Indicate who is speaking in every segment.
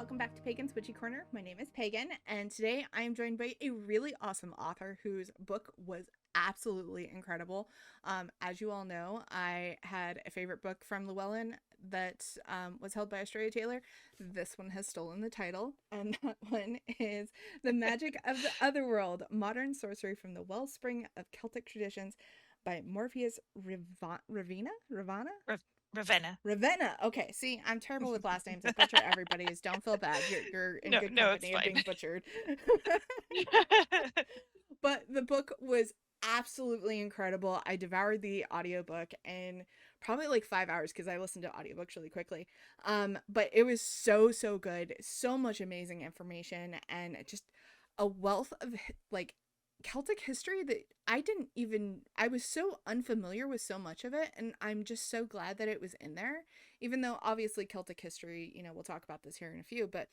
Speaker 1: welcome back to Pagan's Witchy Corner. My name is Pagan, and today I am joined by a really awesome author whose book was absolutely incredible. As you all know, I had a favorite book from Llewellyn that was held by Australia Taylor. This one has stolen the title, and that one is The Magic of the Otherworld, Modern Sorcery from the Wellspring of Celtic Traditions by Morpheus Ravenna?
Speaker 2: Ra- Ravenna.
Speaker 1: Ravenna. Okay, see, I'm terrible with last names. I butcher everybody's. Don't feel bad. You're in
Speaker 2: No,
Speaker 1: good
Speaker 2: no, it's
Speaker 1: company of
Speaker 2: fine.
Speaker 1: being butchered. But the book was absolutely incredible. I devoured the audiobook in probably like 5 hours because I listened to audiobooks really quickly. But it was so good. So much amazing information and just a wealth of like Celtic history that I was so unfamiliar with so much of it, and I'm just so glad that it was in there. Even though obviously Celtic history, we'll talk about this here in a few, but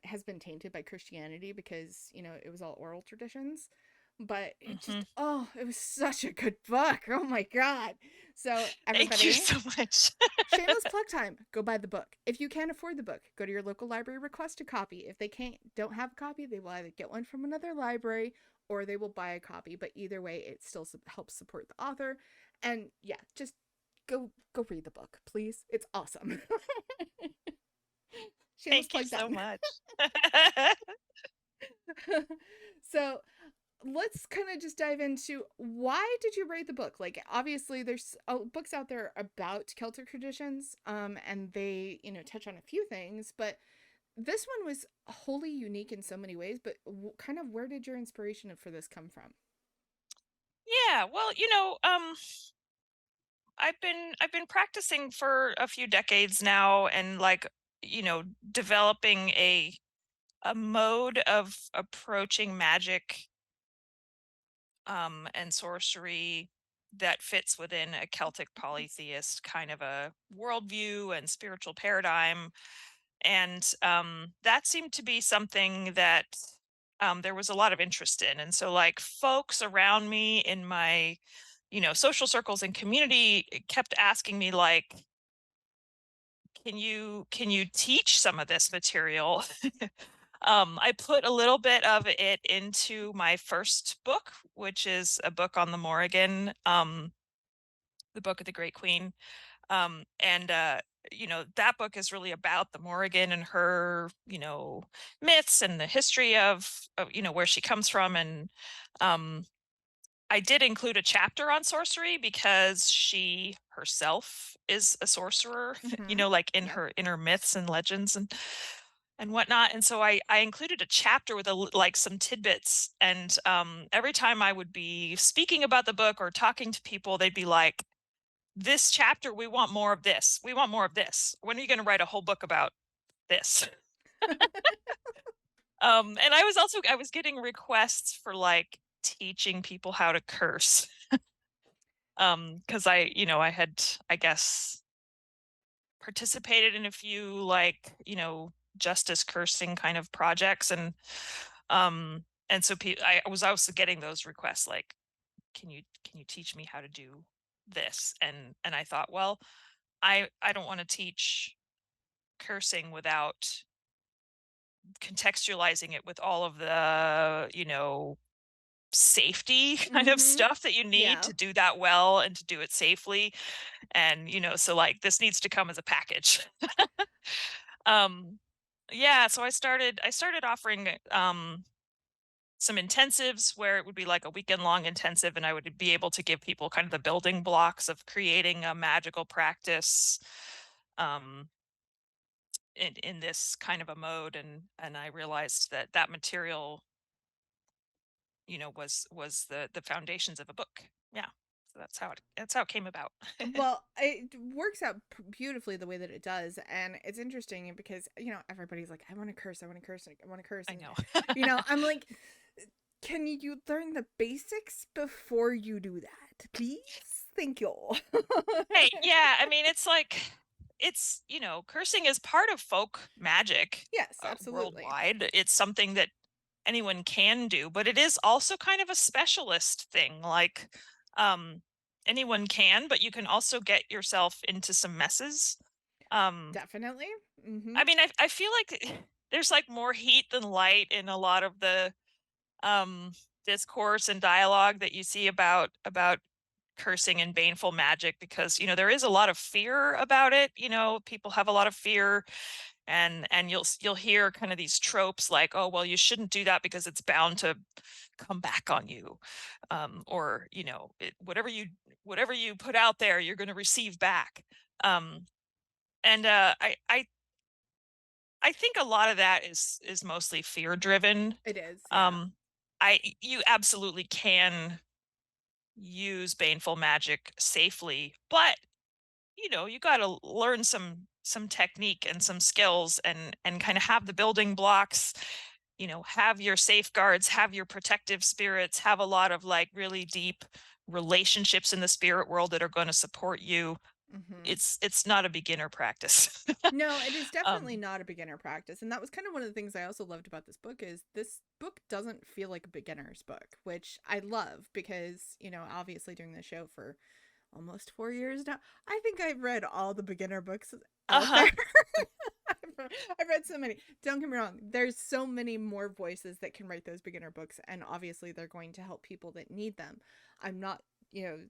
Speaker 1: has been tainted by Christianity because, it was all oral traditions. But
Speaker 2: Hmm.
Speaker 1: it was such a good book. Oh my god. So
Speaker 2: Thank you
Speaker 1: everybody,
Speaker 2: so much.
Speaker 1: shameless plug time. Go buy the book. If you can't afford the book, go to your local library, request a copy. If they don't have a copy, they will either get one from another library or they will buy a copy. But either way, it still helps support the author. And yeah, just go read the book, please. It's awesome. Shameless
Speaker 2: Thank you
Speaker 1: plug
Speaker 2: so
Speaker 1: done.
Speaker 2: much.
Speaker 1: So let's kind of just dive into why did you write the book? Like, obviously there's books out there about Celtic traditions, and they touch on a few things, but this one was wholly unique in so many ways. But kind of where did your inspiration for this come from?
Speaker 2: Yeah, well, I've been practicing for a few decades now, and developing a mode of approaching magic and sorcery that fits within a Celtic polytheist kind of a worldview and spiritual paradigm. And that seemed to be something that there was a lot of interest in. And so, like, folks around me in my, social circles and community kept asking me, like, can you teach some of this material? I put a little bit of it into my first book, which is a book on the Morrigan, the Book of the Great Queen. And that book is really about the Morrigan and her, myths and the history of where she comes from. And um, I did include a chapter on sorcery because she herself is a sorcerer,
Speaker 1: Mm-hmm.
Speaker 2: like
Speaker 1: Yep.
Speaker 2: in her myths and legends and whatnot. And so I included a chapter with like some tidbits. And every time I would be speaking about the book or talking to people, they'd be like, "This chapter, we want more of this. We want more of this. When are you going to write a whole book about this?" And I was getting requests for, like, teaching people how to curse. Because I had, I guess, participated in a few, like, justice cursing kind of projects. And so I was also getting those requests, like, can you teach me how to do this? And I thought, well, I don't want to teach cursing without contextualizing it with all of the, safety kind of
Speaker 1: Mm-hmm.
Speaker 2: stuff that you need
Speaker 1: Yeah.
Speaker 2: to do that well and to do it safely. And, so, like, this needs to come as a package. um yeah, so I started offering some intensives where it would be like a weekend long intensive, and I would be able to give people kind of the building blocks of creating a magical practice um in this kind of a mode. And I realized that that material, was the foundations of a book. Yeah. So that's how it came about.
Speaker 1: Well, it works out beautifully the way that it does, and it's interesting because everybody's like, "I want to curse, I want to curse, I want to curse,"
Speaker 2: I
Speaker 1: and
Speaker 2: know.
Speaker 1: I'm like, "Can you learn the basics before you do that, please? Thank you."
Speaker 2: Hey, yeah, I mean, it's like, cursing is part of folk magic
Speaker 1: Yes, absolutely.
Speaker 2: worldwide. It's something that anyone can do, but it is also kind of a specialist thing. Like, um, anyone can, but you can also get yourself into some messes.
Speaker 1: Definitely. Mm-hmm.
Speaker 2: I mean, I feel like there's like more heat than light in a lot of the um discourse and dialogue that you see about cursing and baneful magic, because there is a lot of fear about it. People have a lot of fear, and you'll hear kind of these tropes like, oh well, you shouldn't do that because it's bound to come back on you, or whatever you put out there, you're going to receive back. And I think a lot of that is mostly fear driven.
Speaker 1: It is, yeah.
Speaker 2: um I You absolutely can use baneful magic safely, but you got to learn some technique and some skills, and kind of have the building blocks, have your safeguards, have your protective spirits, have a lot of like really deep relationships in the spirit world that are going to support you.
Speaker 1: Mm-hmm.
Speaker 2: It's not a beginner practice.
Speaker 1: No, it is definitely
Speaker 2: um
Speaker 1: not a beginner practice. And that was kind of one of the things I also loved about this book is this book doesn't feel like a beginner's book, which I love because, obviously doing the show for almost 4 years now, I think I've read all the beginner books out
Speaker 2: uh-huh.
Speaker 1: there. I've read so many. Don't get me wrong. There's so many more voices that can write those beginner books, and obviously they're going to help people that need them. I'm not,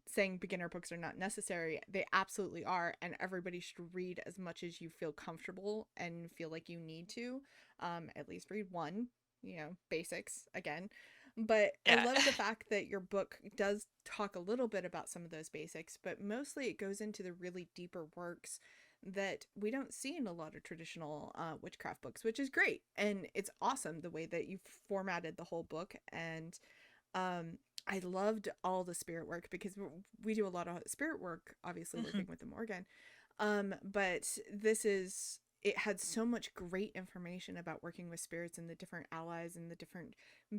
Speaker 1: saying beginner books are not necessary. They absolutely are, and everybody should read as much as you feel comfortable and feel like you need to. At least read one, basics again. But I
Speaker 2: Yeah.
Speaker 1: love the fact that your book does talk a little bit about some of those basics, but mostly it goes into the really deeper works that we don't see in a lot of traditional witchcraft books, which is great. And it's awesome the way that you've formatted the whole book. And um, I loved all the spirit work because we do a lot of spirit work, obviously,
Speaker 2: Mhm.
Speaker 1: working with the Morgan. But it had so much great information about working with spirits and the different allies and the different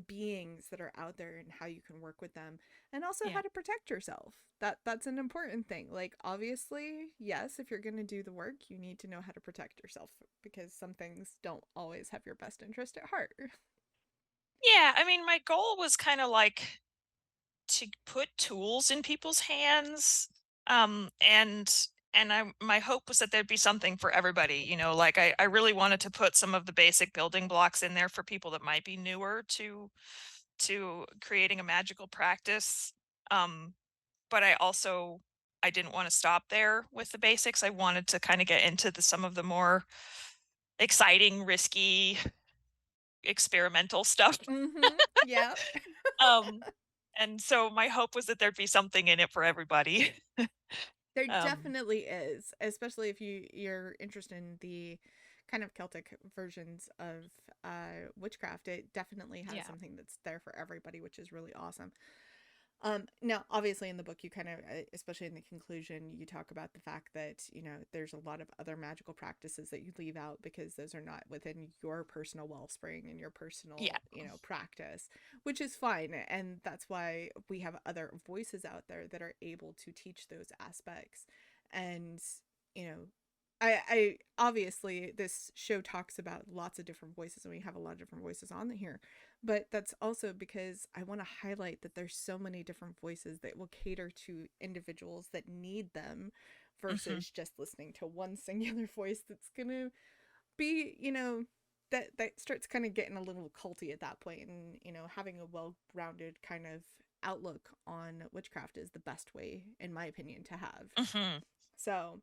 Speaker 1: beings that are out there and how you can work with them, and also how
Speaker 2: Yeah.
Speaker 1: to protect yourself. That's an important thing. Like, obviously, yes, if you're going to do the work, you need to know how to protect yourself because some things don't always have your best interest at heart.
Speaker 2: Yeah, I mean, my goal was kind of like to put tools in people's hands, and my hope was that there'd be something for everybody. Like I really wanted to put some of the basic building blocks in there for people that might be newer to creating a magical practice. um but I didn't want to stop there with the basics. I wanted to kind of get into some of the more exciting, risky, experimental stuff.
Speaker 1: Mm-hmm. Yeah.
Speaker 2: um and so my hope was that there'd be something in it for everybody.
Speaker 1: There
Speaker 2: um
Speaker 1: definitely is, especially if you're interested in the kind of Celtic versions of witchcraft. It definitely has
Speaker 2: yeah.
Speaker 1: something that's there for everybody, which is really awesome. Now, obviously, in the book, you kind of, especially in the conclusion, you talk about the fact that there's a lot of other magical practices that you leave out because those are not within your personal wellspring and your
Speaker 2: Yeah.
Speaker 1: personal, practice, which is fine, and that's why we have other voices out there that are able to teach those aspects, and you know. I obviously this show talks about lots of different voices and we have a lot of different voices on here, but that's also because I want to highlight that there's so many different voices that will cater to individuals that need them
Speaker 2: Hmm.
Speaker 1: versus just listening to one singular voice that's going to be, that starts kind of getting a little culty at that point, and having a well-rounded kind of outlook on witchcraft is the best way in my opinion to have.
Speaker 2: Hmm.
Speaker 1: So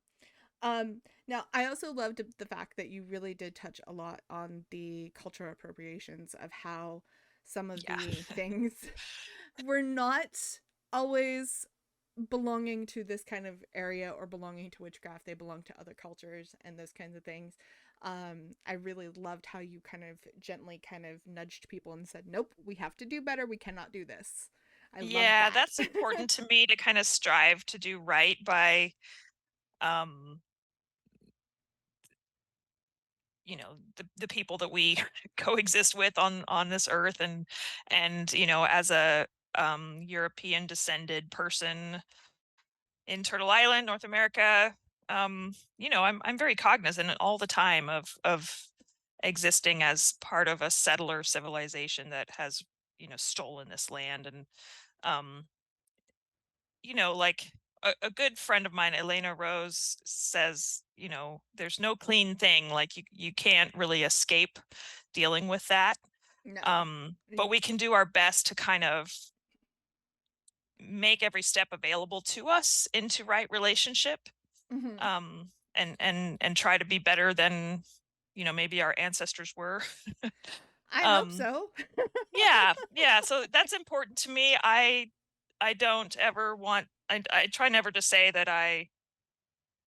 Speaker 1: now I also loved the fact that you really did touch a lot on the cultural appropriations of how some of
Speaker 2: Yeah.
Speaker 1: the things were not always belonging to this kind of area or belonging to witchcraft. They belong to other cultures and those kinds of things. I really loved how you kind of gently kind of nudged people and said, "Nope, we have to do better. We cannot do this." I love
Speaker 2: Yeah,
Speaker 1: that.
Speaker 2: that's important to me, to kind of strive to do right by um the people that we coexist with on this earth, and as a European descended person in Turtle Island, North America. I'm very cognizant all the time of existing as part of a settler civilization that has stolen this land, and um like a good friend of mine, Elena Rose, says, there's no clean thing. Like you can't really escape dealing with that.
Speaker 1: No.
Speaker 2: But we can do our best to kind of make every step available to us into right relationship.
Speaker 1: Mm-hmm.
Speaker 2: And try to be better than, maybe our ancestors were.
Speaker 1: I hope
Speaker 2: um,
Speaker 1: so.
Speaker 2: yeah. So that's important to me. I don't ever want, I try never to say that I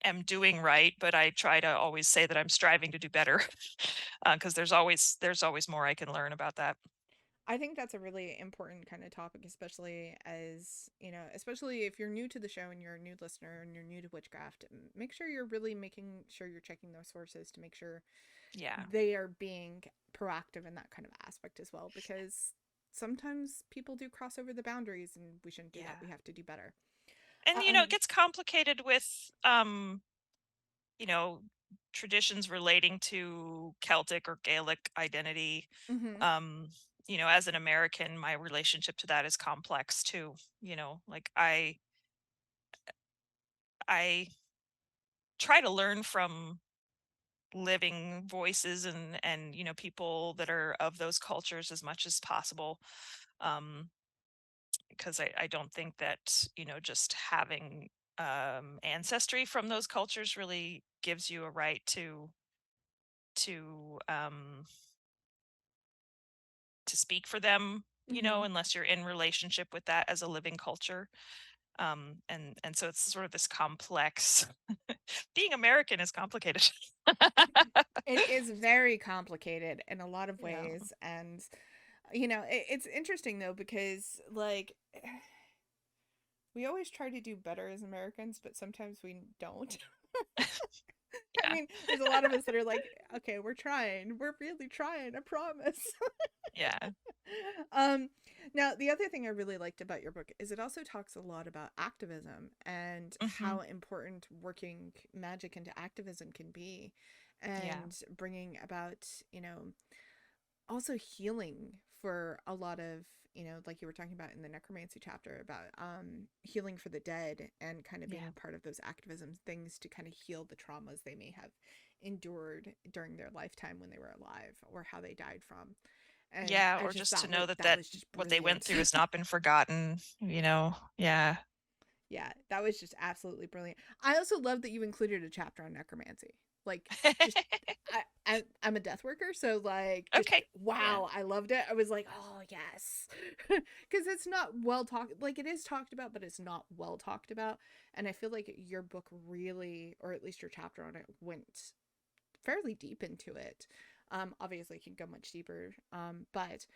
Speaker 2: am doing right, but I try to always say that I'm striving to do better. Because there's always more I can learn about that.
Speaker 1: I think that's a really important kind of topic, especially as, especially if you're new to the show and you're a new listener and you're new to Witchcraft, make sure you're really making sure you're checking those sources to make sure
Speaker 2: Yeah.
Speaker 1: they are being proactive in that kind of aspect as well, because sometimes people do cross over the boundaries and we shouldn't do that. We
Speaker 2: Yeah.
Speaker 1: have to do better.
Speaker 2: And it
Speaker 1: Um,
Speaker 2: gets complicated with you know, traditions relating to Celtic or Gaelic identity.
Speaker 1: mhm.
Speaker 2: Um, as an American, my relationship to that is complex too. Like I try to learn from living voices and people that are of those cultures as much as possible. Um, because I don't think that, just having ancestry from those cultures really gives you a right to to speak for them,
Speaker 1: Mhm.
Speaker 2: unless you're in relationship with that as a living culture. And so it's sort of this complex. Being American is complicated.
Speaker 1: It is very complicated in a lot of
Speaker 2: Yeah.
Speaker 1: ways, and it's interesting though because like we always try to do better as Americans, but sometimes we don't. I
Speaker 2: Yeah.
Speaker 1: mean, there's a lot of us that are like, okay, we're trying. We're really trying, I promise.
Speaker 2: Yeah.
Speaker 1: um Now the other thing I really liked about your book is it also talks a lot about activism and
Speaker 2: Hmm.
Speaker 1: how important working magic into activism can be,
Speaker 2: Yeah.
Speaker 1: and bringing about, also healing for a lot of, like you were talking about in the necromancy chapter about healing for the dead and kind of
Speaker 2: Yeah.
Speaker 1: being part of those activism things to kind of heal the traumas they may have endured during their lifetime when they were alive or how they died from. And
Speaker 2: Yeah.
Speaker 1: I
Speaker 2: Or
Speaker 1: just
Speaker 2: just to
Speaker 1: thought
Speaker 2: know
Speaker 1: like
Speaker 2: that
Speaker 1: that was just
Speaker 2: what they went
Speaker 1: brilliant.
Speaker 2: through has not been forgotten. Yeah.
Speaker 1: Yeah, that was just absolutely brilliant. I also love that you included a chapter on necromancy. Like, just I'm a death worker, so like, just
Speaker 2: Okay. Yeah.
Speaker 1: wow, I loved it. I was like, oh yes, because it's not well talked. Like, it is talked about, but it's not well talked about. And I feel like your book really, or at least your chapter on it, went fairly deep into it. Obviously, it can go much deeper. But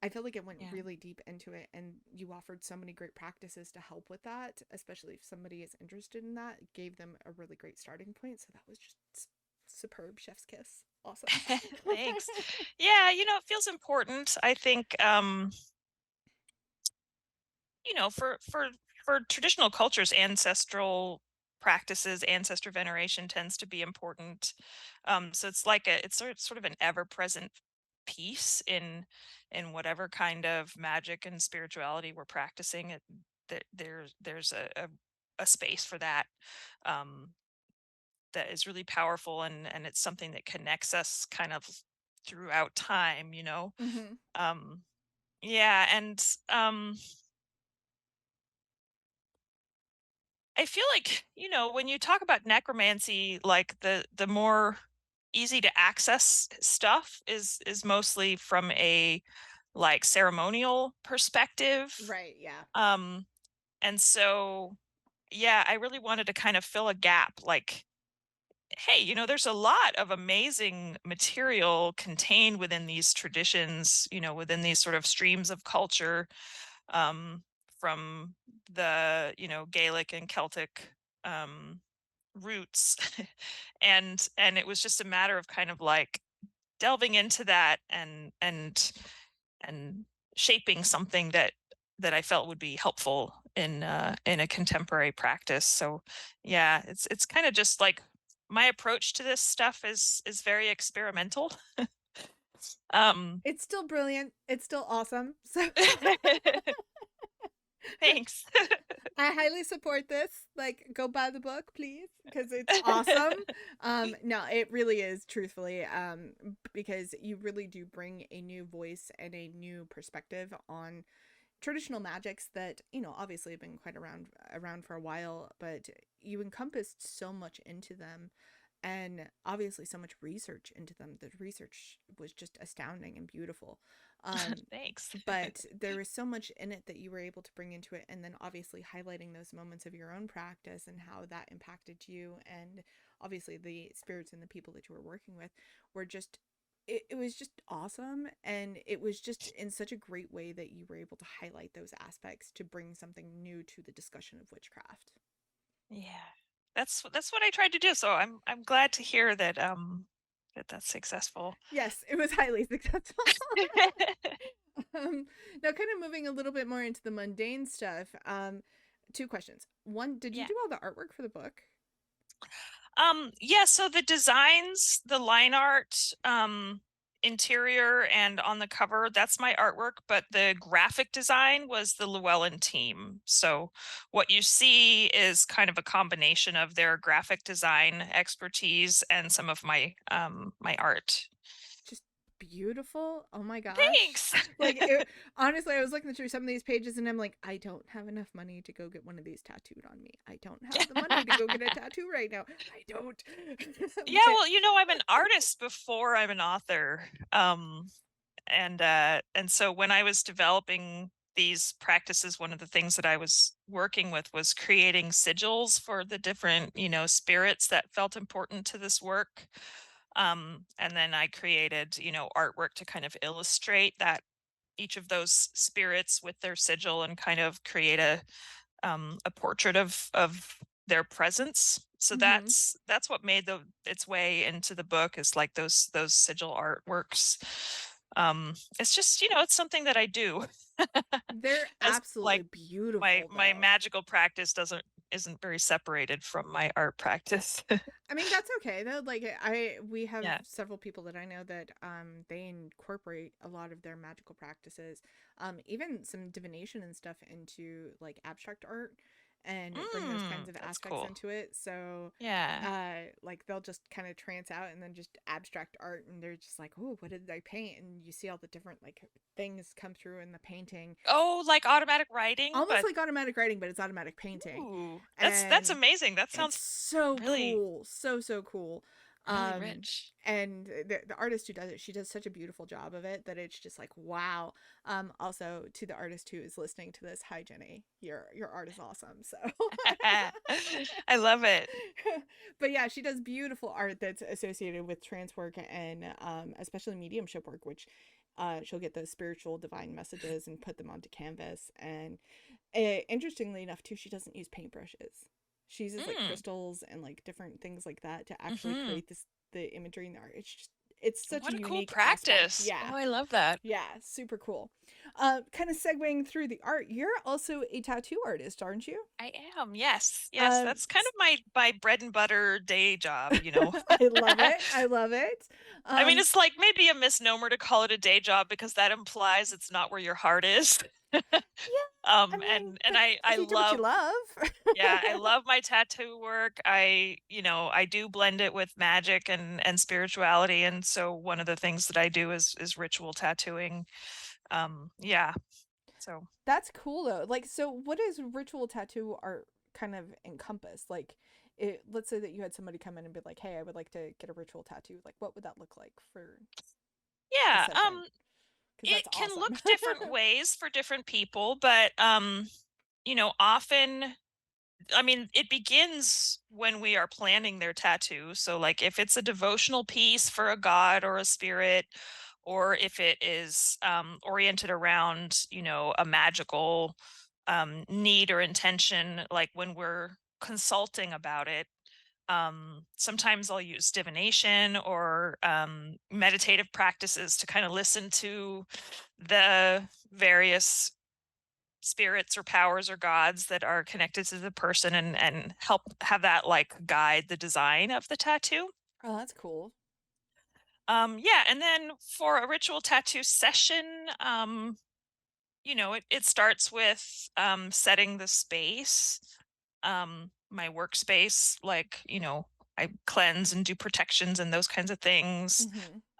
Speaker 1: I feel like it went
Speaker 2: Yeah.
Speaker 1: really deep into it, and you offered so many great practices to help with that, especially if somebody is interested in that. It gave them a really great starting point. So that was just superb. Chef's kiss. Awesome.
Speaker 2: Thanks. Yeah. It feels important. I think, for traditional cultures, ancestral practices, ancestor veneration tends to be important. So it's sort of an ever-present piece in whatever kind of magic and spirituality we're practicing. There's a space for that, um, that is really powerful, and it's something that connects us kind of throughout time.
Speaker 1: Mm-hmm.
Speaker 2: Um, yeah, and I feel like, when you talk about necromancy, like the more easy to access stuff is mostly from a like ceremonial perspective.
Speaker 1: Right. Yeah.
Speaker 2: Um and so yeah, I really wanted to kind of fill a gap, like, hey, there's a lot of amazing material contained within these traditions, within these sort of streams of culture, um, from the Gaelic and Celtic um, roots, and it was just a matter of kind of like delving into that and shaping something that I felt would be helpful in a contemporary practice. So yeah, it's kind of just like my approach to this stuff is very experimental. um
Speaker 1: It's still brilliant. It's still awesome. So
Speaker 2: Thanks.
Speaker 1: I highly support this. Like, go buy the book, please, because it's awesome. No, it really is, truthfully, because you really do bring a new voice and a new perspective on traditional magics that, you know, obviously have been quite around for a while, but you encompassed so much into them, and obviously so much research into them. The research was just astounding and beautiful.
Speaker 2: Thanks.
Speaker 1: But there was so much in it that you were able to bring into it, and then obviously highlighting those moments of your own practice and how that impacted you, and obviously the spirits and the people that you were working with were just, it was just awesome, and it was just in such a great way that you were able to highlight those aspects to bring something new to the discussion of witchcraft.
Speaker 2: Yeah. That's what I tried to do. So I'm glad to hear that that's successful.
Speaker 1: Yes, it was highly successful. Now, kind of moving a little bit more into the mundane stuff. Two questions. One, did you
Speaker 2: Yeah.
Speaker 1: do all the artwork for the book?
Speaker 2: Yeah, so the designs, the line art, interior and on the cover, that's my artwork, but the graphic design was the Llewellyn team. So what you see is kind of a combination of their graphic design expertise and some of my art.
Speaker 1: Just beautiful. Oh my gosh.
Speaker 2: Thanks.
Speaker 1: Like, it, honestly, I was looking through some of these pages and I'm like, I don't have enough money to go get one of these tattooed on me. I don't have the money to go get a tattoo right now. I don't.
Speaker 2: Yeah,
Speaker 1: But
Speaker 2: well, I'm an artist before I'm an author. And so when I was developing these practices, one of the things that I was working with was creating sigils for the different, spirits that felt important to this work. And then I created, artwork to kind of illustrate that each of those spirits with their sigil and kind of create a portrait of their presence. So
Speaker 1: mm-hmm.
Speaker 2: that's what made its way into the book, is like those sigil artworks. It's just, it's something that I do.
Speaker 1: They're
Speaker 2: As
Speaker 1: absolutely
Speaker 2: like my
Speaker 1: beautiful,
Speaker 2: my
Speaker 1: though.
Speaker 2: magical practice isn't very separated from my art practice.
Speaker 1: I mean, that's okay though. Like, we have
Speaker 2: Yeah.
Speaker 1: several people that I know that they incorporate a lot of their magical practices, even some divination and stuff, into like abstract art, and bring those kinds of
Speaker 2: That's
Speaker 1: aspects
Speaker 2: cool.
Speaker 1: into it. So
Speaker 2: Yeah.
Speaker 1: like they'll just kind of trance out and then just abstract art, and they're just like, oh, what did I paint? And you see all the different like things come through in the painting,
Speaker 2: Oh, like automatic writing,
Speaker 1: almost
Speaker 2: but
Speaker 1: like automatic writing, but it's automatic painting.
Speaker 2: ooh, that's
Speaker 1: And
Speaker 2: amazing. That
Speaker 1: it's
Speaker 2: sounds
Speaker 1: so
Speaker 2: really,
Speaker 1: cool, so cool.
Speaker 2: really
Speaker 1: um
Speaker 2: rich.
Speaker 1: and the artist who does it, she does such a beautiful job of it that it's just like, wow. Also, to the artist who is listening to this, hi Jenny, your art is awesome. So
Speaker 2: I love it.
Speaker 1: but yeah, she does beautiful art that's associated with trance work, and especially mediumship work, which she'll get those spiritual divine messages and put them onto canvas. And interestingly enough too, she doesn't use paintbrushes. She uses like
Speaker 2: Mm,
Speaker 1: crystals and like different things like that to actually
Speaker 2: hmm.
Speaker 1: create the imagery in the art. It's just, it's such a
Speaker 2: What a cool
Speaker 1: unique aspect.
Speaker 2: practice.
Speaker 1: Yeah.
Speaker 2: Oh, I love that.
Speaker 1: Yeah, super cool. Kind of segueing through the art, you're also a tattoo artist, aren't you?
Speaker 2: I am. Yes. Yes.
Speaker 1: Um,
Speaker 2: That's kind of my bread and butter day job.
Speaker 1: I love it. I love it.
Speaker 2: I mean,
Speaker 1: Um,
Speaker 2: it's like maybe a misnomer to call it a day job because that implies it's not where your heart is.
Speaker 1: yeah, I mean,
Speaker 2: And
Speaker 1: but
Speaker 2: I
Speaker 1: if you do what you
Speaker 2: love,
Speaker 1: love.
Speaker 2: yeah, I love my tattoo work. I do blend it with magic and spirituality. And so one of the things that I do is ritual tattooing. Yeah. So
Speaker 1: That's cool though. Like, so what does ritual tattoo art kind of encompass? Like, let's say that you had somebody come in and be like, "Hey, I would like to get a ritual tattoo." Like, what would that look like for a
Speaker 2: yeah,
Speaker 1: session? Because
Speaker 2: it
Speaker 1: that's
Speaker 2: can
Speaker 1: awesome.
Speaker 2: look different ways for different people, but often, I mean, it begins when we are planning their tattoo. So like if it's a devotional piece for a god or a spirit, or if it is oriented around, a magical need or intention, like when we're consulting about it, sometimes I'll use divination or meditative practices to kind of listen to the various spirits or powers or gods that are connected to the person, and help have that like guide the design of the tattoo.
Speaker 1: Oh, that's cool.
Speaker 2: Yeah, and then for a ritual tattoo session, it starts with setting the space, my workspace, like, I cleanse and do protections and those kinds of things.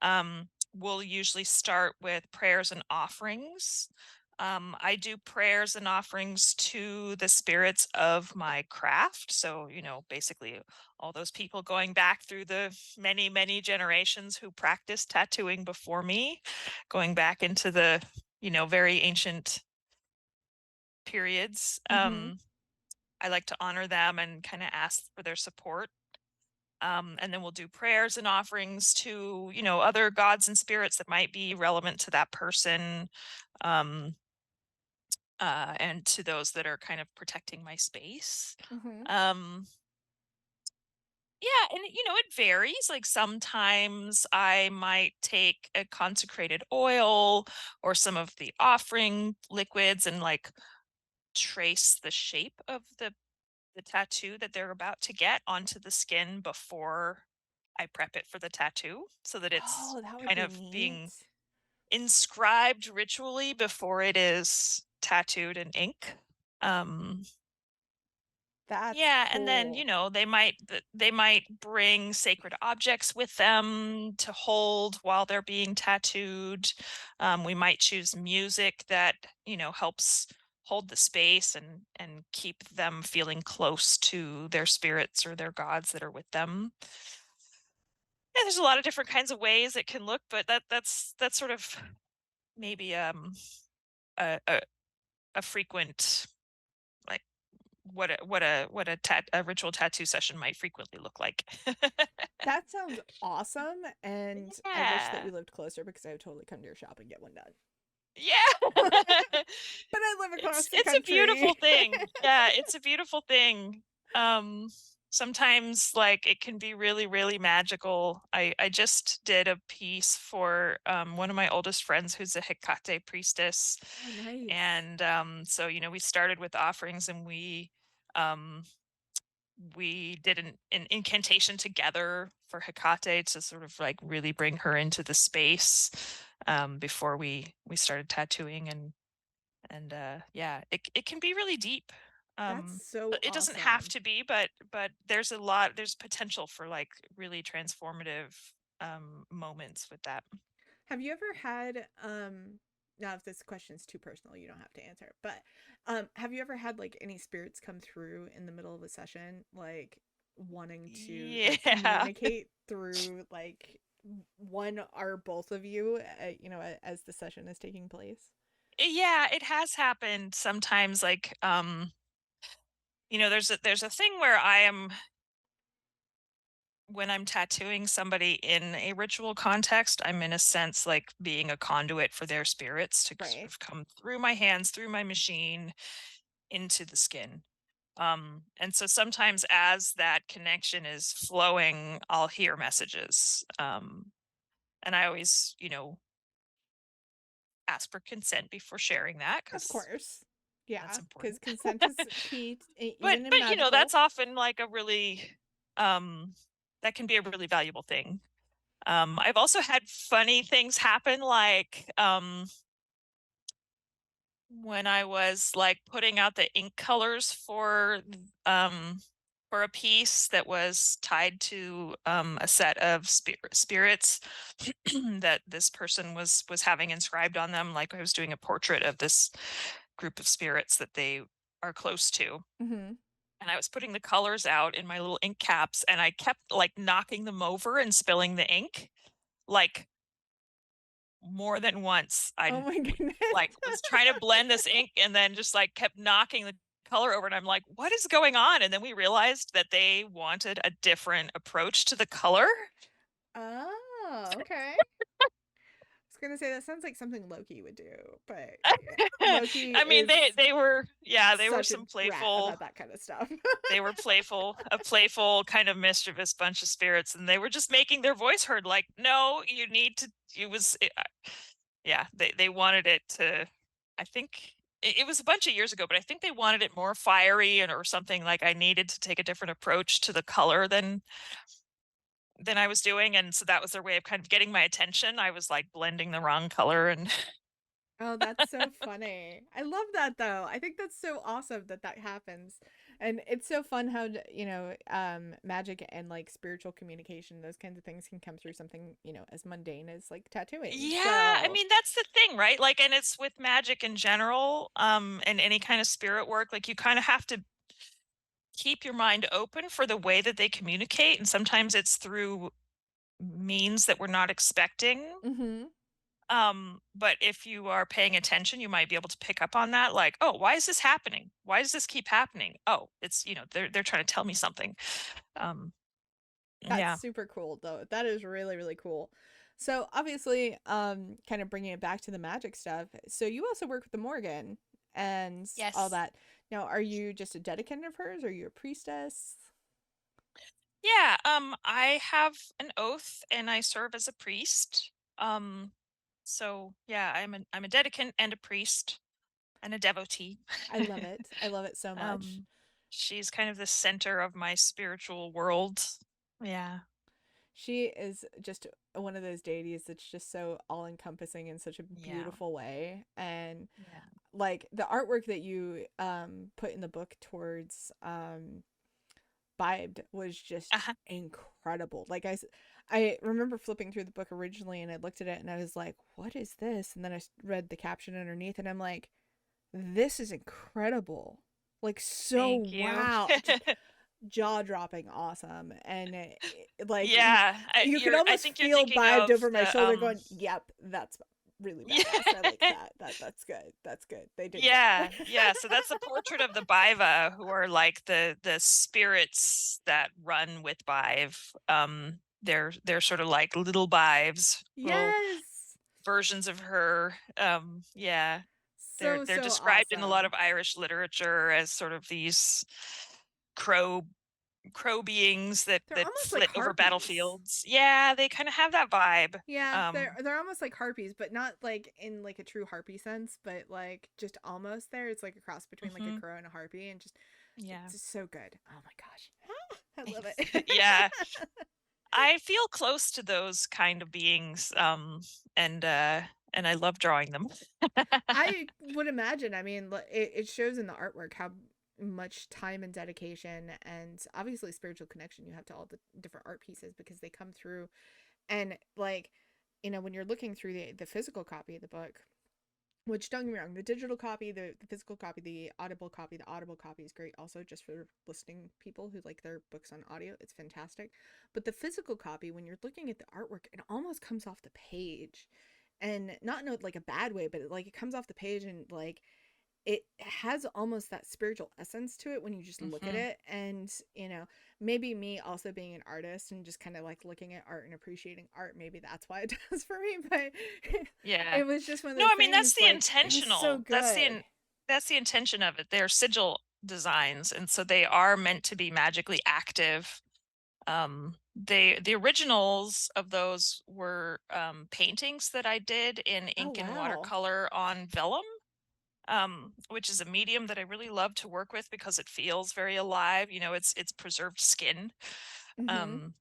Speaker 1: Mm-hmm.
Speaker 2: We'll usually start with prayers and offerings. I do prayers and offerings to the spirits of my craft. So, basically all those people going back through the many, many generations who practiced tattooing before me, going back into the, very ancient periods.
Speaker 1: Mm-hmm.
Speaker 2: I like to honor them and kind of ask for their support. And then we'll do prayers and offerings to, other gods and spirits that might be relevant to that person. Um, and to those that are kind of protecting my space.
Speaker 1: Mm-hmm.
Speaker 2: Um, yeah, and it varies. Like sometimes I might take a consecrated oil or some of the offering liquids and like trace the shape of the tattoo that they're about to get onto the skin before I prep it for the tattoo so that it's
Speaker 1: Oh, that would
Speaker 2: kind
Speaker 1: be
Speaker 2: of
Speaker 1: neat.
Speaker 2: being inscribed ritually before it is tattooed in ink. Um,
Speaker 1: That's
Speaker 2: yeah, and then,
Speaker 1: cool.
Speaker 2: they might bring sacred objects with them to hold while they're being tattooed. We might choose music that, helps hold the space and keep them feeling close to their spirits or their gods that are with them. Yeah, there's a lot of different kinds of ways it can look, but that's sort of maybe a a, a frequent, like, what a ritual tattoo session might frequently look like.
Speaker 1: That sounds awesome, and I wish that we
Speaker 2: Yeah.
Speaker 1: lived closer because I would totally come to your shop and get one done.
Speaker 2: Yeah.
Speaker 1: But I live across the
Speaker 2: It's a
Speaker 1: country.
Speaker 2: beautiful thing. Yeah, it's a beautiful thing. Um, Sometimes like it can be really, really magical. I just did a piece for one of my oldest friends who's a Hecate priestess.
Speaker 1: Oh, nice.
Speaker 2: And so, we started with offerings and um we did an incantation together for Hecate to sort of like really bring her into the space before we started tattooing and yeah, it can be really deep.
Speaker 1: That's
Speaker 2: Um
Speaker 1: so
Speaker 2: it doesn't have
Speaker 1: awesome.
Speaker 2: to be, but there's potential for like really transformative moments with that.
Speaker 1: Have you ever had now if this question's too personal, you don't have to answer it, but have you ever had like any spirits come through in the middle of a session like wanting to like
Speaker 2: Yeah.
Speaker 1: communicate through like one or both of you as the session is taking place?
Speaker 2: Yeah, it has happened sometimes, like there's a thing where I am when I'm tattooing somebody in a ritual context, I'm in a sense like being a conduit for their spirits to sort
Speaker 1: Right.
Speaker 2: of come through my hands, through my machine, into the skin. And so sometimes as that connection is flowing, I'll hear messages. And I always, ask for consent before sharing that
Speaker 1: Of
Speaker 2: because
Speaker 1: course.
Speaker 2: that's
Speaker 1: Yeah, because
Speaker 2: important.
Speaker 1: consent is key,
Speaker 2: but
Speaker 1: even in
Speaker 2: but
Speaker 1: magical.
Speaker 2: that's often like a really um that can be a really valuable thing. I've also had funny things happen, like when I was like putting out the ink colors for a piece that was tied to a set of spirits that this person was having inscribed on them. Like I was doing a portrait of this group of spirits that they are close to.
Speaker 1: Hmm.
Speaker 2: And I was putting the colors out in my little ink caps and I kept like knocking them over and spilling the ink. Like more than once
Speaker 1: Oh
Speaker 2: I
Speaker 1: my goodness.
Speaker 2: like was trying to blend this ink and then just like kept knocking the color over and I'm like, what is going on? And then we realized that they wanted a different approach to the color.
Speaker 1: Oh, okay. Was gonna say that sounds like something Loki would do, but yeah, Loki
Speaker 2: I mean,
Speaker 1: is
Speaker 2: they were
Speaker 1: such a
Speaker 2: some
Speaker 1: rat
Speaker 2: playful
Speaker 1: about that kind of stuff.
Speaker 2: they were playful, a playful kind of mischievous bunch of spirits, and they were just making their voice heard. Like, no, you need to. It was, yeah. They wanted it to. I think it was a bunch of years ago, but I think they wanted it more fiery and or something. Like I needed to take a different approach to the color than I was doing, and so that was their way of kind of getting my attention. I was like blending the wrong color, and
Speaker 1: Oh, that's so funny. I love that though. I think that's so awesome that that happens. And it's so fun how, magic and like spiritual communication, those kinds of things can come through something, as mundane as like tattooing.
Speaker 2: Yeah, I
Speaker 1: So,
Speaker 2: mean that's the thing, right? Like, and it's with magic in general, and any kind of spirit work, like you kind of have to keep your mind open for the way that they communicate, and sometimes it's through means that we're not expecting.
Speaker 1: mhm.
Speaker 2: But if you are paying attention, you might be able to pick up on that, like, oh, why is this happening? Why does this keep happening? Oh, it's, they're trying to tell me something. Um,
Speaker 1: That's
Speaker 2: yeah.
Speaker 1: super cool though. That is really, really cool. So, obviously, kind of bringing it back to the magic stuff. So, you also work with the Morgan and all
Speaker 2: Yes.
Speaker 1: that. Now, are you just a dedicant of hers? Are you a priestess?
Speaker 2: Yeah, I have an oath and I serve as a priest. Um, so yeah, I'm a dedicant and a priest and a devotee.
Speaker 1: I love it. I love it so much.
Speaker 2: um, she's kind of the center of my spiritual world. Yeah,
Speaker 1: She is just one of those deities that's just so all encompassing in such a
Speaker 2: yeah,
Speaker 1: beautiful way. And
Speaker 2: yeah.
Speaker 1: like the artwork that you put in the book towards Vibed was just
Speaker 2: Uh-huh.
Speaker 1: incredible. I remember flipping through the book originally and I looked at it and I was like, what is this? And then I read the caption underneath and I'm like, this is incredible. Like, so
Speaker 2: Thank you.
Speaker 1: wow. Just jaw dropping awesome. And like,
Speaker 2: Yeah,
Speaker 1: you could
Speaker 2: I
Speaker 1: almost
Speaker 2: think you're
Speaker 1: feel
Speaker 2: thinking
Speaker 1: Vibed
Speaker 2: of
Speaker 1: over my
Speaker 2: the
Speaker 1: shoulder going, yep, that's really
Speaker 2: yeah.
Speaker 1: badass. I like that. That's good. That's good. They did good.
Speaker 2: Yeah, yeah. So that's a portrait of the Baiva, who are like the spirits that run with Bive. They're sort of like little Bives, little
Speaker 1: Yes.
Speaker 2: versions of her. Yeah.
Speaker 1: So,
Speaker 2: They're
Speaker 1: so
Speaker 2: described in a lot
Speaker 1: awesome.
Speaker 2: of Irish literature as sort of these crow crow beings that
Speaker 1: They're almost like
Speaker 2: flit over
Speaker 1: harpies.
Speaker 2: battlefields. Yeah, they kind of have that vibe.
Speaker 1: Yeah,
Speaker 2: Um,
Speaker 1: they're almost like harpies, but not like in like a true harpy sense, but like just almost there. It's like a cross between like a
Speaker 2: mhm,
Speaker 1: crow and a harpy, and just
Speaker 2: yeah.
Speaker 1: it's just so good. Oh my gosh, I love it.
Speaker 2: Yeah. I feel close to those kind of beings, and I love drawing them.
Speaker 1: I would imagine. I mean, it shows in the artwork how much time and dedication and obviously spiritual connection you have to all the different art pieces because they come through and like when you're looking through the physical copy of the book. Which don't get me wrong, the digital copy, the physical copy, the audible copy is great also just for listening people who like their books on audio. It's fantastic. But the physical copy, when you're looking at the artwork, it almost comes off the page. And not in like a bad way, but it comes off the page and like it has almost that spiritual essence to it when you just look at
Speaker 2: Mhm.
Speaker 1: it. And maybe me also being an artist and just kind of like looking at art and appreciating art, maybe that's why it does for me. But
Speaker 2: Yeah.
Speaker 1: it was just one of
Speaker 2: No,
Speaker 1: those
Speaker 2: I mean, that's
Speaker 1: things,
Speaker 2: the
Speaker 1: like it was so
Speaker 2: intentional
Speaker 1: good.
Speaker 2: that's the intention of it. They're sigil designs, and so they are meant to be magically active. The originals of those were, paintings that I did in
Speaker 1: Oh
Speaker 2: ink and
Speaker 1: wow.
Speaker 2: watercolor on vellum, which is a medium that I really love to work with because it feels very alive. It's preserved skin.
Speaker 1: Mm-hmm.
Speaker 2: Um,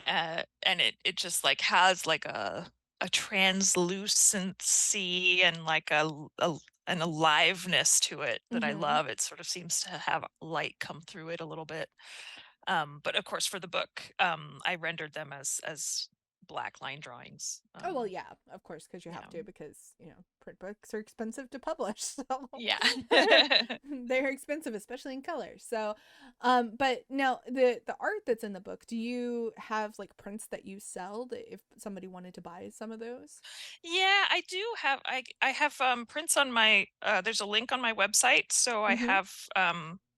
Speaker 2: and it just like has like a translucency and like an aliveness to it that I
Speaker 1: Mm-hmm.
Speaker 2: love. It sort of seems to have light come through it a little bit. But of course, for the book, I rendered them as black line drawings.
Speaker 1: Oh well, yeah, of course, because you have
Speaker 2: Yeah,
Speaker 1: to, because print books are expensive to publish, so
Speaker 2: yeah.
Speaker 1: they're expensive, especially in color. So, but now the art that's in the book, do you have like prints that you sell that if somebody wanted to buy some of those?
Speaker 2: Yeah, I do have I have prints on my there's a link on my website. So I
Speaker 1: Mm-hmm.
Speaker 2: have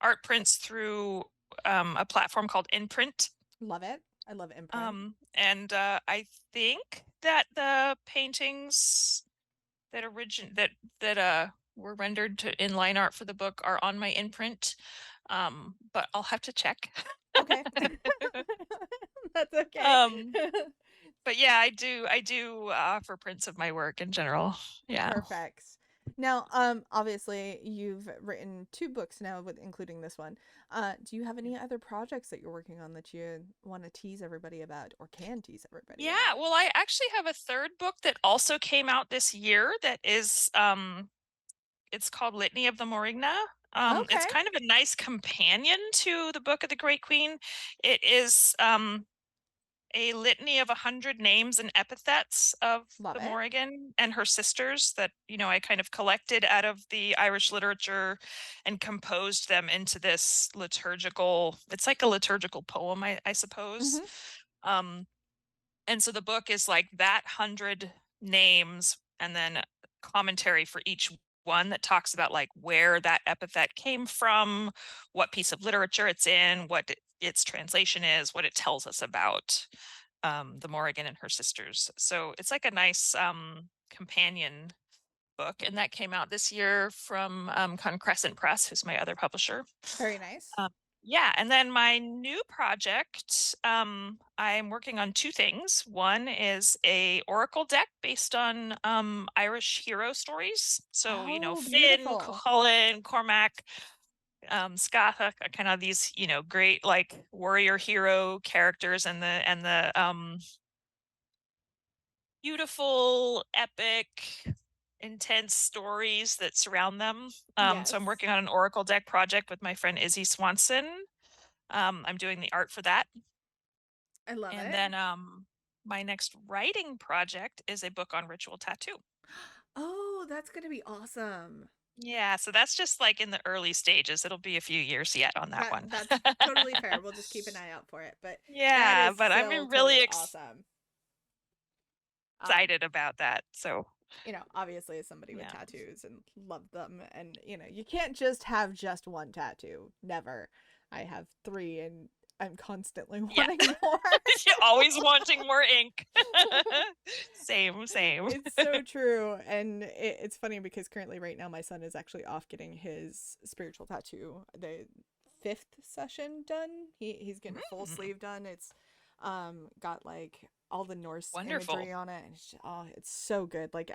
Speaker 2: art prints through a platform called Inprint.
Speaker 1: Love it. I love imprint.
Speaker 2: And I think that the paintings that were rendered to inline art for the book are on my Inprint. But I'll have to check.
Speaker 1: Okay. That's okay.
Speaker 2: um but yeah, I do offer prints of my work in general. Yeah.
Speaker 1: Perfect. Now, obviously you've written 2 books now, with including this one. Do you have any other projects that you're working on that you want to tease everybody about, or can tease everybody
Speaker 2: Yeah,
Speaker 1: about?
Speaker 2: well, I actually have a third book that also came out this year that is it's called Litany of the Morrígna. It's
Speaker 1: Okay,
Speaker 2: kind of a nice companion to the Book of the Great Queen. It is a litany of 100 names and epithets of
Speaker 1: love
Speaker 2: the
Speaker 1: it.
Speaker 2: Morrigan and her sisters that, I kind of collected out of the Irish literature and composed them into this liturgical, it's like a liturgical poem, I suppose.
Speaker 1: Mm-hmm.
Speaker 2: Um, and so the book is like that 100 names and then commentary for each one that talks about like where that epithet came from, what piece of literature it's in, what its translation is, what it tells us about the Morrigan and her sisters. So it's like a nice companion book, and that came out this year from Concrescent Press, who's my other publisher.
Speaker 1: Very nice.
Speaker 2: Um, yeah, and then my new project, I'm working on 2 things. One is a oracle deck based on Irish hero stories. So,
Speaker 1: Oh,
Speaker 2: Finn,
Speaker 1: beautiful.
Speaker 2: Cuchulainn, Cormac, Scatha, kind of these, great like warrior hero characters, and the beautiful, epic, intense stories that surround them. So I'm
Speaker 1: Yes,
Speaker 2: working on an oracle deck project with my friend Izzy Swanson. I'm doing the art for that.
Speaker 1: I love
Speaker 2: And
Speaker 1: it.
Speaker 2: then my next writing project is a book on ritual tattoo.
Speaker 1: Oh, that's gonna be awesome.
Speaker 2: Yeah, so that's just like in the early stages. It'll be a few years yet on that one.
Speaker 1: That's totally fair. We'll just keep an eye out for it. But that
Speaker 2: Yeah,
Speaker 1: is
Speaker 2: but I'm
Speaker 1: still
Speaker 2: really
Speaker 1: totally awesome. Um,
Speaker 2: excited about that. So,
Speaker 1: obviously as somebody with
Speaker 2: yeah.
Speaker 1: tattoos and love them, and you can't just have just one tattoo. Never. I have 3 and I'm constantly
Speaker 2: Yeah.
Speaker 1: wanting more.
Speaker 2: You're always wanting more ink. Same, same.
Speaker 1: It's so true. And it's funny because currently right now my son is actually off getting his spiritual tattoo, the 5th session done. He's getting a full
Speaker 2: Mm,
Speaker 1: sleeve done. It's got like all the Norse
Speaker 2: wonderful.
Speaker 1: imagery on it, and it's so good. Like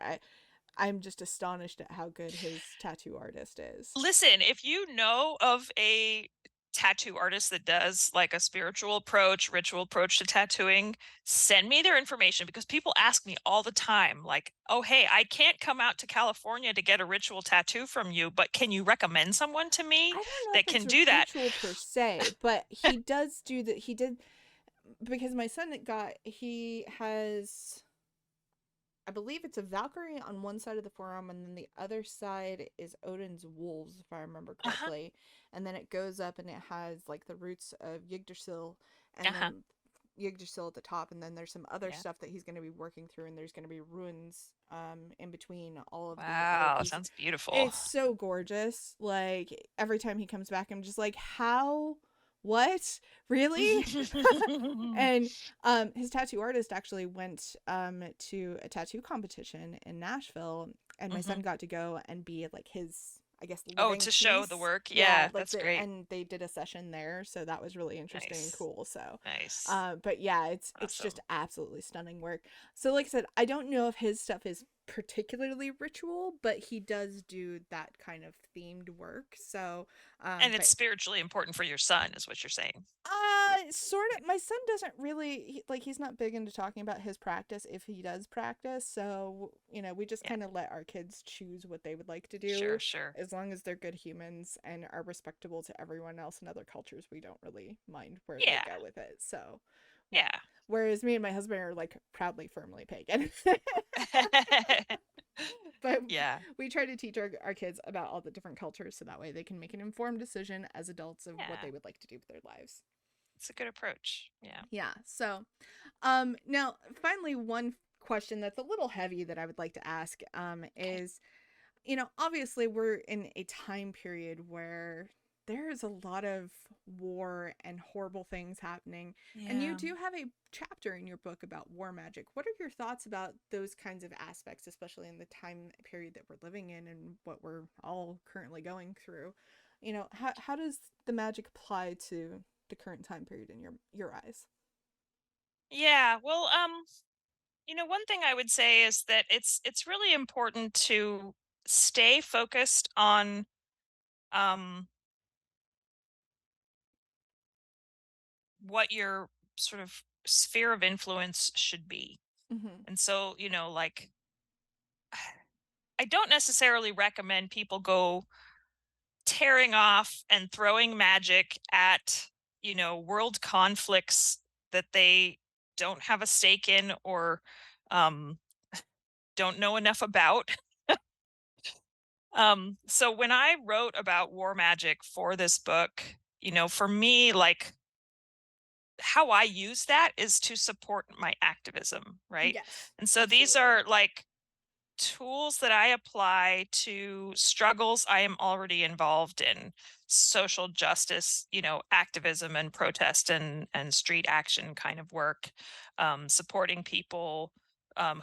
Speaker 1: I'm just astonished at how good his tattoo artist is.
Speaker 2: Listen, if you know of a tattoo artist that does like a spiritual approach, ritual approach to tattooing, send me their information, because people ask me all the time, like, oh, hey, I can't come out to California to get a ritual tattoo from you, but can you recommend someone to me
Speaker 1: I don't know
Speaker 2: that
Speaker 1: if it's
Speaker 2: can
Speaker 1: a
Speaker 2: do that?
Speaker 1: ritual per se, but he does do that. He did, because my son he has, I believe it's a Valkyrie on one side of the forearm, and then the other side is Odin's wolves, if I remember
Speaker 2: Uh-huh.
Speaker 1: correctly. And then it goes up and it has like the roots of Yggdrasil, and
Speaker 2: Uh-huh.
Speaker 1: then Yggdrasil at the top, and then there's some other
Speaker 2: Yeah.
Speaker 1: stuff that he's going to be working through, and there's going to be ruins in between all of the other
Speaker 2: Wow,
Speaker 1: pieces.
Speaker 2: sounds beautiful.
Speaker 1: It's so gorgeous. Like every time he comes back, I'm just like, how? What? Really? And his tattoo artist actually went to a tattoo competition in Nashville, and my son
Speaker 2: Hmm.
Speaker 1: got to go and be like his, I guess,
Speaker 2: Oh,
Speaker 1: living
Speaker 2: to show the
Speaker 1: piece.
Speaker 2: work.
Speaker 1: Yeah,
Speaker 2: Yeah,
Speaker 1: like
Speaker 2: that's great.
Speaker 1: and they did a session there, so that was really interesting and
Speaker 2: Nice.
Speaker 1: cool. So,
Speaker 2: Nice.
Speaker 1: but yeah, it's just
Speaker 2: Awesome.
Speaker 1: absolutely stunning work. So, like I said, I don't know if his stuff is particularly ritual, but he does do that kind of themed work. So,
Speaker 2: And it's
Speaker 1: but
Speaker 2: spiritually important for your son, is what you're saying.
Speaker 1: sort of. My son doesn't really he's not big into talking about his practice if he does practice. So, we just
Speaker 2: Yeah,
Speaker 1: kind of let our kids choose what they would like to
Speaker 2: sure,
Speaker 1: do,
Speaker 2: sure.
Speaker 1: as long as they're good humans and are respectable to everyone else in other cultures. We don't really mind where they
Speaker 2: Yeah,
Speaker 1: go with it. So,
Speaker 2: yeah.
Speaker 1: whereas me and my husband are like proudly firmly pagan. But
Speaker 2: Yeah,
Speaker 1: we try to teach our kids about all the different cultures, so that way they can make an informed decision as adults of what
Speaker 2: yeah.
Speaker 1: they would like to do with their lives.
Speaker 2: It's a good approach. Yeah.
Speaker 1: Yeah. So, now finally, one question that's a little heavy that I would like to ask,
Speaker 2: Okay.
Speaker 1: is, obviously we're in a time period where there is a lot of war and horrible things happening, and you
Speaker 2: Yeah.
Speaker 1: do have a chapter in your book about war magic. What are your thoughts about those kinds of aspects, especially in the time period that we're living in and what we're all currently going through? How does the magic apply to the current time period in your eyes?
Speaker 2: Yeah. Well, one thing I would say is that it's really important to stay focused on um, what your sort of sphere of influence should be.
Speaker 1: Mhm.
Speaker 2: And so, like, I don't necessarily recommend people go tearing off and throwing magic at, world conflicts that they don't have a stake in or um, don't know enough about. So when I wrote about war magic for this book, for me, like, how I use that is to support my activism, right?
Speaker 1: Yes,
Speaker 2: And so these
Speaker 1: absolutely.
Speaker 2: are like tools that I apply to struggles I am already involved in, social justice, activism and protest and street action kind of work, supporting people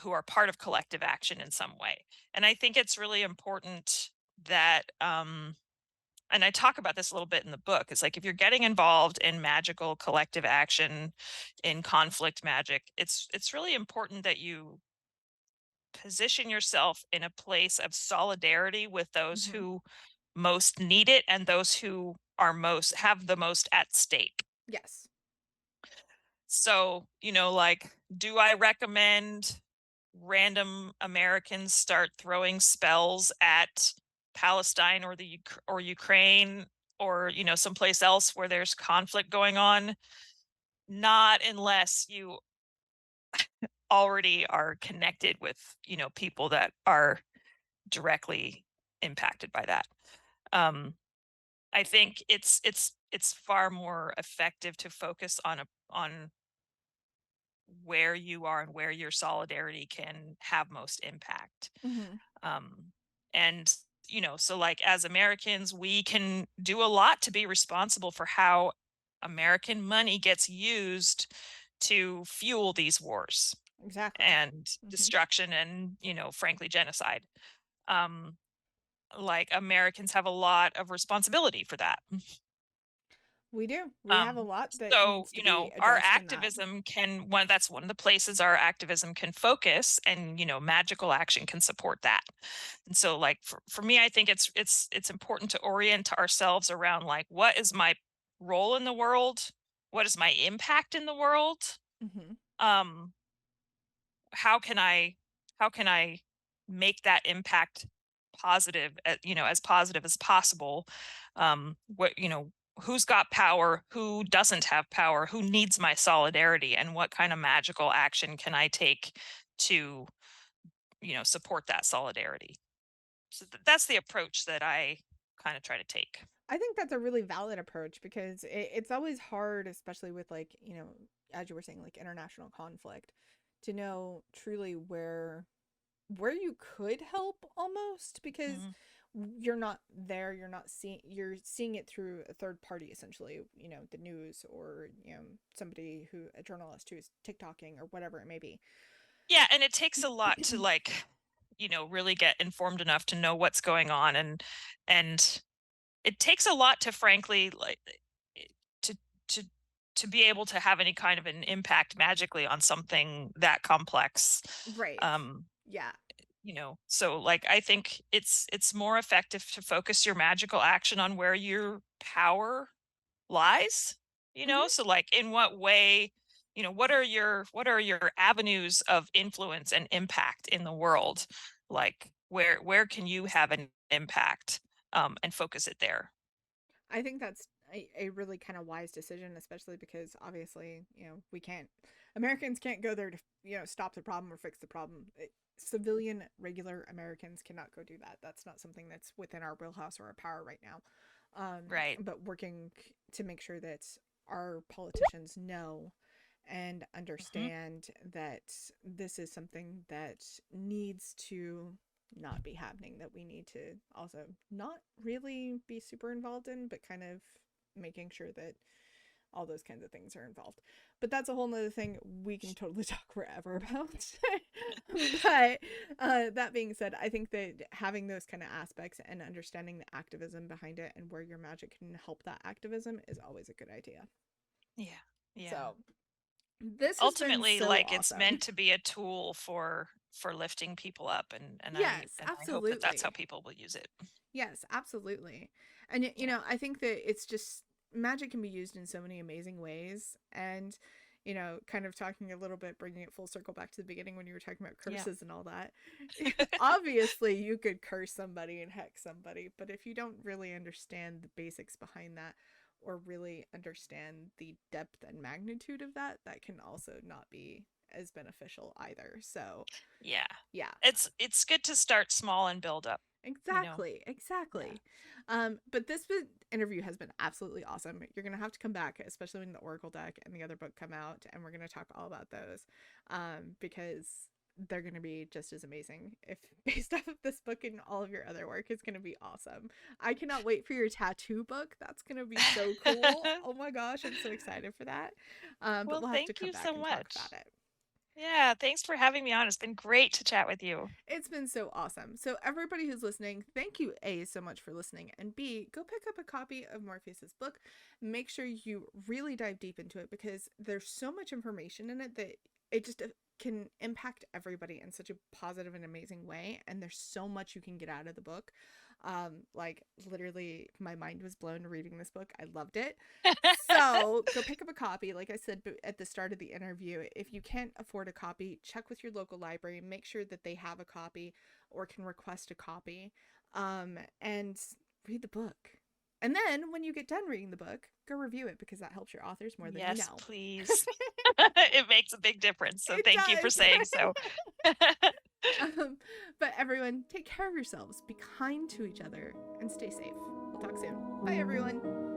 Speaker 2: who are part of collective action in some way. And I think it's really important that and I talk about this a little bit in the book. It's like if you're getting involved in magical collective action, in conflict magic, it's really important that you position yourself in a place of solidarity with those
Speaker 1: Mhm.
Speaker 2: who most need it and those who are most have the most at stake.
Speaker 1: Yes.
Speaker 2: So, like, do I recommend random Americans start throwing spells at Palestine or or Ukraine or, someplace else where there's conflict going on? Not unless you already are connected with, people that are directly impacted by that. Um, I think it's far more effective to focus on where you are and where your solidarity can have most impact.
Speaker 1: Mhm.
Speaker 2: Um, and so like as Americans, we can do a lot to be responsible for how American money gets used to fuel these wars
Speaker 1: Exactly.
Speaker 2: and
Speaker 1: Mhm.
Speaker 2: destruction and frankly genocide. Um, like Americans have a lot of responsibility for that.
Speaker 1: We do. We have a
Speaker 2: Um,
Speaker 1: lot that
Speaker 2: so,
Speaker 1: needs to be
Speaker 2: our
Speaker 1: addressed in that.
Speaker 2: activism can that's one of the places our activism can focus and, magical action can support that. And so like for me, I think it's important to orient ourselves around like what is my role in the world? What is my impact in the world?
Speaker 1: Mhm.
Speaker 2: Um, how can I make that impact positive, as positive as possible? What who's got power, who doesn't have power, who needs my solidarity, and what kind of magical action can I take to support that solidarity? So that's the approach that I kind of try to take.
Speaker 1: I think that's a really valid approach because it's always hard, especially with like, as you were saying, like international conflict, to know truly where you could help almost because
Speaker 2: Mhm.
Speaker 1: you're not there, you're seeing it through a third party essentially, the news or, somebody who a journalist who's TikToking or whatever it may be.
Speaker 2: Yeah, and it takes a lot to like really get informed enough to know what's going on and it takes a lot to frankly like to to to be able to have any kind of an impact magically on something that complex.
Speaker 1: Right.
Speaker 2: um
Speaker 1: Yeah.
Speaker 2: so like I think it's more effective to focus your magical action on where your power lies.
Speaker 1: Mhm.
Speaker 2: So like in what way, what are your avenues of influence and impact in the world? Like where can you have an impact, and focus it there.
Speaker 1: I think that's a really kind of wise decision, especially because obviously, we can't, Americans can't go there to, stop the problem or fix the problem. Civilian, regular Americans cannot go do that. That's not something that's within our wheelhouse or our power right now.
Speaker 2: Right.
Speaker 1: But working to make sure that our politicians know and
Speaker 2: Hmm.
Speaker 1: understand that this is something that needs to not be happening, that we need to also not really be super involved in, but kind of making sure that all those kinds of things are involved. But that's a whole nother thing we can totally talk forever about. But that being said, I think that having those kind of aspects and understanding the activism behind it and where your magic can help that activism is always a good idea.
Speaker 2: Yeah. Yeah.
Speaker 1: So this has been
Speaker 2: Ultimately,
Speaker 1: so
Speaker 2: like it's
Speaker 1: awesome.
Speaker 2: meant to be a tool for lifting people up, and
Speaker 1: Yes,
Speaker 2: I hope that that's how
Speaker 1: absolutely.
Speaker 2: people will use it.
Speaker 1: Yes, absolutely. And
Speaker 2: Yeah.
Speaker 1: I think that it's just magic can be used in so many amazing ways. And kind of talking a little bit, bringing it full circle back to the beginning when you were talking about
Speaker 2: Yeah.
Speaker 1: curses and all that. Obviously, you could curse somebody and hex somebody, but if you don't really understand the basics behind that, or really understand the depth and magnitude of that, that can also not be as beneficial either. So,
Speaker 2: Yeah.
Speaker 1: yeah.
Speaker 2: It's good to start small and build up, you know.
Speaker 1: Exactly,
Speaker 2: Yeah.
Speaker 1: exactly. But this interview has been absolutely awesome. You're gonna have to come back, especially when the Oracle deck and the other book come out, and we're gonna talk all about those, because they're gonna be just as amazing. If based off of this book and all of your other work, is gonna be awesome. I cannot wait for your tattoo book. That's gonna be so cool. Oh my gosh, I'm so excited for that. But
Speaker 2: Well,
Speaker 1: we'll have to
Speaker 2: thank
Speaker 1: come
Speaker 2: you
Speaker 1: back
Speaker 2: so
Speaker 1: and talk
Speaker 2: much.
Speaker 1: about it.
Speaker 2: Yeah, thanks for having me on. It's been great to chat with you.
Speaker 1: It's been so awesome. So, everybody who's listening, thank you, A, so much for listening. And B, go pick up a copy of Morpheus's book. Make sure you really dive deep into it because there's so much information in it that it just can impact everybody in such a positive and amazing way. And there's so much you can get out of the book. Like literally, my mind was blown reading this book. I loved it. So go pick up a copy. Like I said at the start of the interview, if you can't afford a copy, check with your local library. Make sure that they have a copy or can request a copy, and read the book. And then when you get done reading the book, go review it because that helps your authors more than you
Speaker 2: Yes,
Speaker 1: know.
Speaker 2: please. It makes a big difference. So
Speaker 1: It
Speaker 2: thank you for
Speaker 1: does.
Speaker 2: saying so.
Speaker 1: But everyone, take care of yourselves, be kind to each other, and stay safe. We'll talk soon. Bye, everyone.